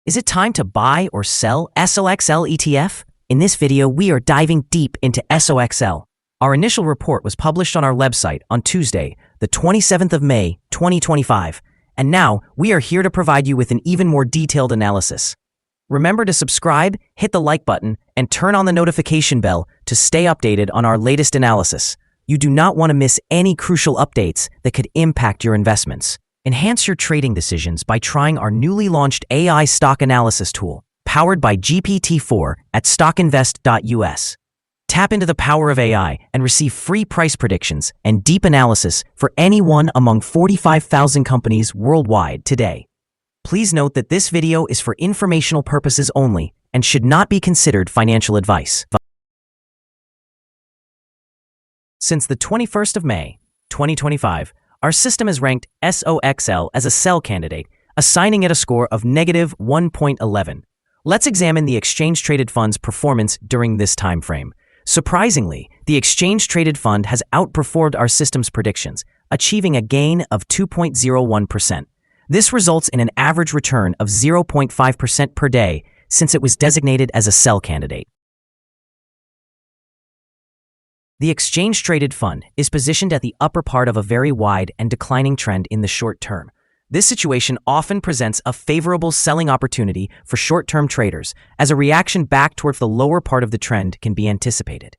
Is it time to buy or sell SOXL ETF? In this video, we are diving deep into SOXL. Our initial report was published on our website on Tuesday, the 27th of May, 2025, and now we are here to provide you with an even more detailed analysis. Remember to subscribe, hit the like button, and turn on the notification bell to stay updated on our latest analysis. You do not want to miss any crucial updates that could impact your investments. Enhance your trading decisions by trying our newly launched AI stock analysis tool, powered by GPT-4 at StockInvest.us. Tap into the power of AI and receive free price predictions and deep analysis for any one among 45,000 companies worldwide today. Please note that this video is for informational purposes only and should not be considered financial advice. Since the 21st of May, 2025, our system has ranked SOXL as a sell candidate, assigning it a score of negative 1.11. Let's examine the exchange-traded fund's performance during this time frame. Surprisingly, the exchange-traded fund has outperformed our system's predictions, achieving a gain of 2.01%. This results in an average return of 0.5% per day since it was designated as a sell candidate. The exchange-traded fund is positioned at the upper part of a very wide and declining trend in the short term. This situation often presents a favorable selling opportunity for short-term traders, as a reaction back towards the lower part of the trend can be anticipated.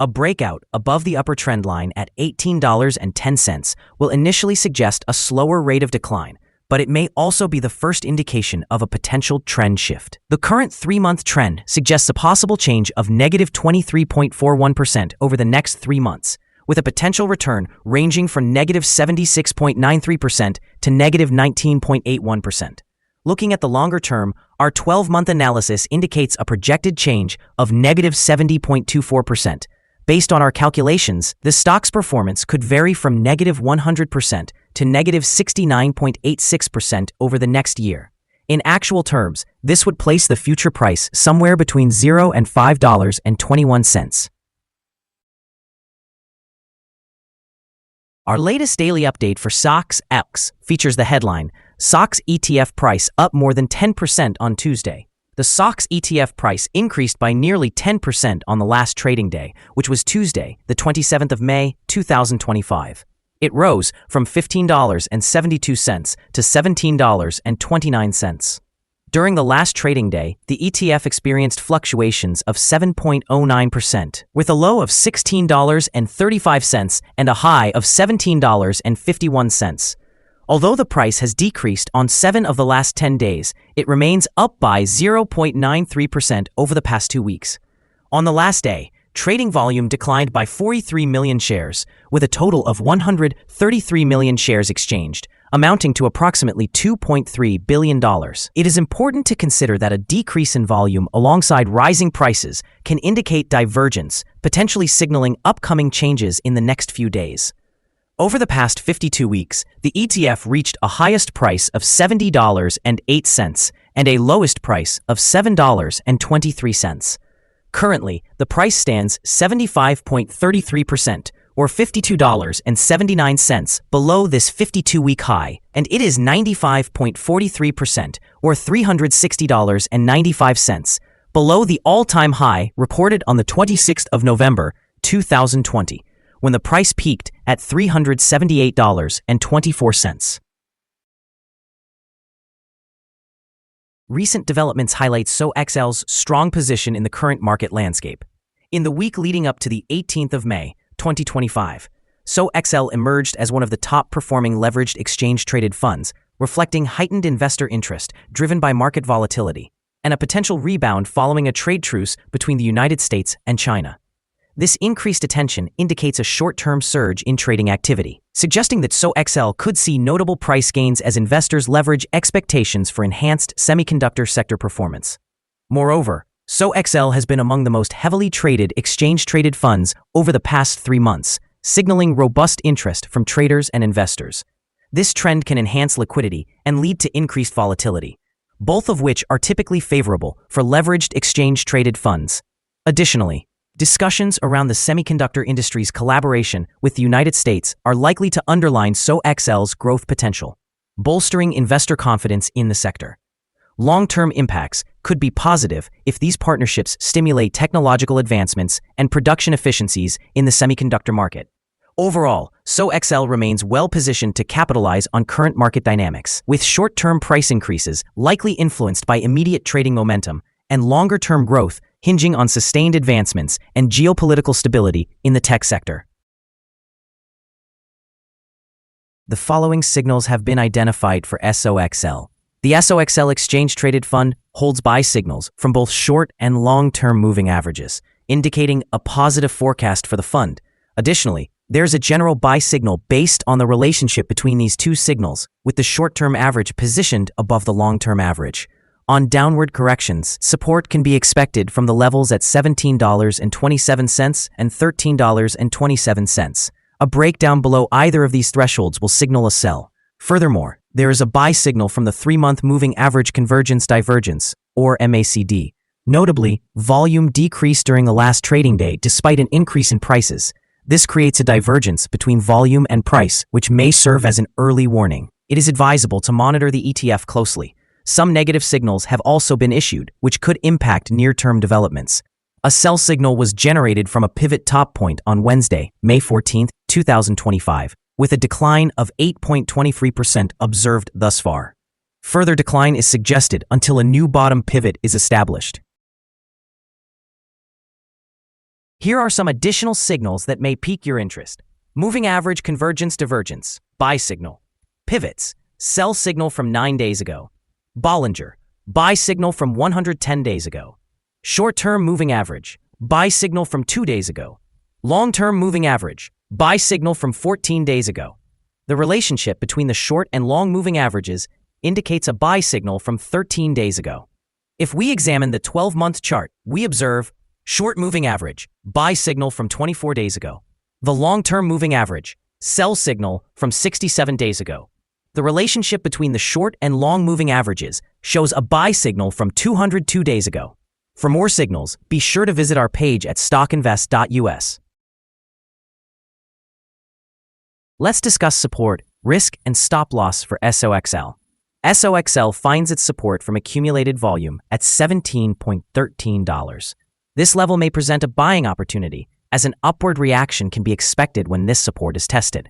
A breakout above the upper trend line at $18.10 will initially suggest a slower rate of decline, but it may also be the first indication of a potential trend shift. The current 3-month trend suggests a possible change of negative 23.41% over the next 3 months, with a potential return ranging from negative 76.93% to negative 19.81%. Looking at the longer term, our 12-month analysis indicates a projected change of negative 70.24%. Based on our calculations, the stock's performance could vary from negative 100% to negative 69.86% over the next year. In actual terms, this would place the future price somewhere between $0 and $5.21. Our latest daily update for SOXL features the headline, SOXL ETF price up more than 10% on Tuesday. The SOXL ETF price increased by nearly 10% on the last trading day, which was Tuesday, the 27th of May, 2025. It rose from $15.72 to $17.29. During the last trading day, the ETF experienced fluctuations of 7.09%, with a low of $16.35 and a high of $17.51. Although the price has decreased on 7 of the last 10 days, it remains up by 0.93% over the past 2 weeks. On the last day, trading volume declined by 43 million shares, with a total of 133 million shares exchanged, amounting to approximately $2.3 billion. It is important to consider that a decrease in volume alongside rising prices can indicate divergence, potentially signaling upcoming changes in the next few days. Over the past 52 weeks, the ETF reached a highest price of $70.08 and a lowest price of $7.23. Currently, the price stands 75.33%, or $52.79 below this 52-week high, and it is 95.43%, or $360.95, below the all-time high reported on the 26th of November, 2020. When the price peaked at $378.24. Recent developments highlight SOXL's strong position in the current market landscape. In the week leading up to the 18th of May, 2025, SOXL emerged as one of the top-performing leveraged exchange-traded funds, reflecting heightened investor interest driven by market volatility and a potential rebound following a trade truce between the United States and China. This increased attention indicates a short-term surge in trading activity, suggesting that SOXL could see notable price gains as investors leverage expectations for enhanced semiconductor sector performance. Moreover, SOXL has been among the most heavily traded exchange-traded funds over the past 3 months, signaling robust interest from traders and investors. This trend can enhance liquidity and lead to increased volatility, both of which are typically favorable for leveraged exchange-traded funds. Additionally, discussions around the semiconductor industry's collaboration with the United States are likely to underline SOXL's growth potential, bolstering investor confidence in the sector. Long-term impacts could be positive if these partnerships stimulate technological advancements and production efficiencies in the semiconductor market. Overall, SOXL remains well-positioned to capitalize on current market dynamics, with short-term price increases likely influenced by immediate trading momentum and longer-term growth hinging on sustained advancements and geopolitical stability in the tech sector. The following signals have been identified for SOXL. The SOXL exchange-traded fund holds buy signals from both short and long-term moving averages, indicating a positive forecast for the fund. Additionally, there's a general buy signal based on the relationship between these two signals, with the short-term average positioned above the long-term average. On downward corrections, support can be expected from the levels at $17.27 and $13.27. A breakdown below either of these thresholds will signal a sell. Furthermore, there is a buy signal from the 3-month moving average convergence divergence, or MACD. Notably, volume decreased during the last trading day despite an increase in prices. This creates a divergence between volume and price, which may serve as an early warning. It is advisable to monitor the ETF closely. Some negative signals have also been issued, which could impact near-term developments. A sell signal was generated from a pivot top point on Wednesday, May 14, 2025, with a decline of 8.23% observed thus far. Further decline is suggested until a new bottom pivot is established. Here are some additional signals that may pique your interest. Moving average convergence divergence, buy signal. Pivots, sell signal from 9 days ago. Bollinger, buy signal from 110 days ago. Short-term moving average, buy signal from 2 days ago. Long-term moving average, buy signal from 14 days ago. The relationship between the short and long moving averages indicates a buy signal from 13 days ago. If we examine the 12-month chart, we observe short moving average, buy signal from 24 days ago. The long-term moving average, sell signal from 67 days ago. The relationship between the short and long moving averages shows a buy signal from 202 days ago. For more signals, be sure to visit our page at StockInvest.us. Let's discuss support, risk, and stop loss for SOXL. SOXL finds its support from accumulated volume at $17.13. This level may present a buying opportunity, as an upward reaction can be expected when this support is tested.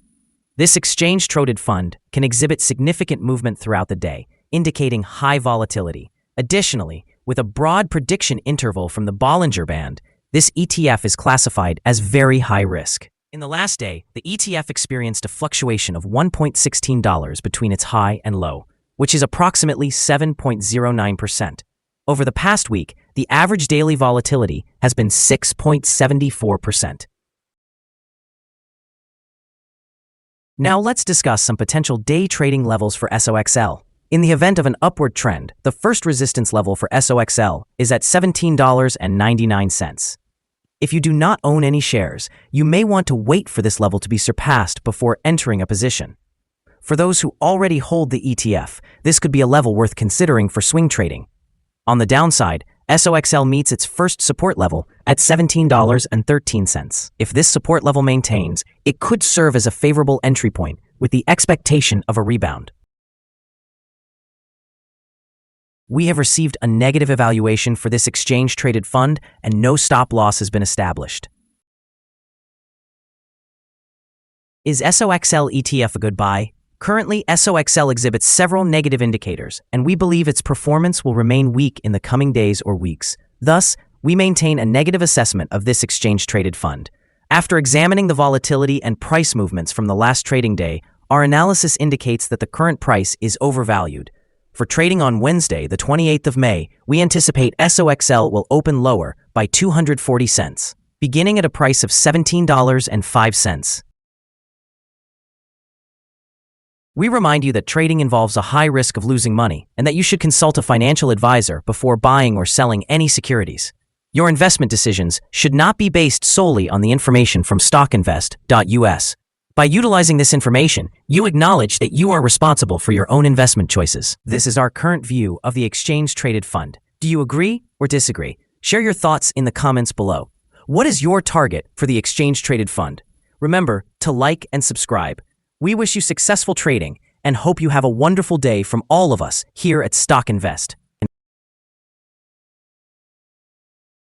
This exchange-traded fund can exhibit significant movement throughout the day, indicating high volatility. Additionally, with a broad prediction interval from the Bollinger Band, this ETF is classified as very high risk. In the last day, the ETF experienced a fluctuation of $1.16 between its high and low, which is approximately 7.09%. Over the past week, the average daily volatility has been 6.74%. Now let's discuss some potential day trading levels for SOXL. In the event of an upward trend, the first resistance level for SOXL is at $17.99. If you do not own any shares, you may want to wait for this level to be surpassed before entering a position. For those who already hold the ETF, this could be a level worth considering for swing trading. On the downside, SOXL meets its first support level at $17.13. If this support level maintains, it could serve as a favorable entry point with the expectation of a rebound. We have received a negative evaluation for this exchange-traded fund and no stop loss has been established. Is SOXL ETF a good buy? Currently, SOXL exhibits several negative indicators, and we believe its performance will remain weak in the coming days or weeks. Thus, we maintain a negative assessment of this exchange-traded fund. After examining the volatility and price movements from the last trading day, our analysis indicates that the current price is overvalued. For trading on Wednesday, the 28th of May, we anticipate SOXL will open lower by 240 cents, beginning at a price of $17.05. We remind you that trading involves a high risk of losing money and that you should consult a financial advisor before buying or selling any securities. Your investment decisions should not be based solely on the information from StockInvest.us. By utilizing this information, you acknowledge that you are responsible for your own investment choices. This is our current view of the exchange-traded fund. Do you agree or disagree? Share your thoughts in the comments below. What is your target for the exchange-traded fund? Remember to like and subscribe. We wish you successful trading and hope you have a wonderful day from all of us here at Stock Invest.